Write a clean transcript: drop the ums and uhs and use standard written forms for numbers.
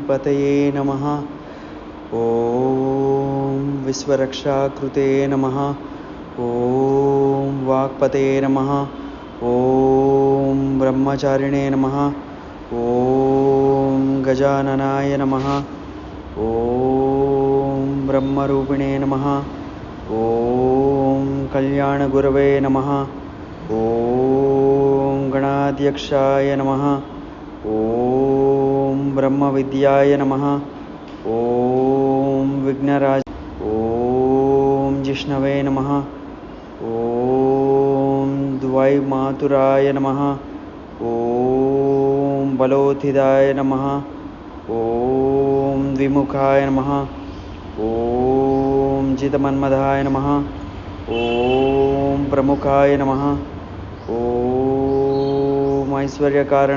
लक्ष्मीपतये नमः। ॐ विश्वरक्षाकृते नमः। ॐ वाक्पतये नमः। ॐ ब्रह्मचारिणे नमः। ॐ गजाननाय नमः। ॐ ब्रह्मरूपिणे नमः। ॐ कल्याणगुरवे नमः। ॐ गणाध्यक्षाय नमः। ॐ ब्रह्मविद्याय नमः। ॐ विघ्नराज ॐ जिष्णवे नमः। ॐ द्वैमातुराय नमः। ॐ बलोथिदाय नमः। ॐ द्विमुखाय नमः। ॐ जितमन्मधाय नमः। ॐ प्रमुखाय नमः। ॐ ऐश्वर्यकारण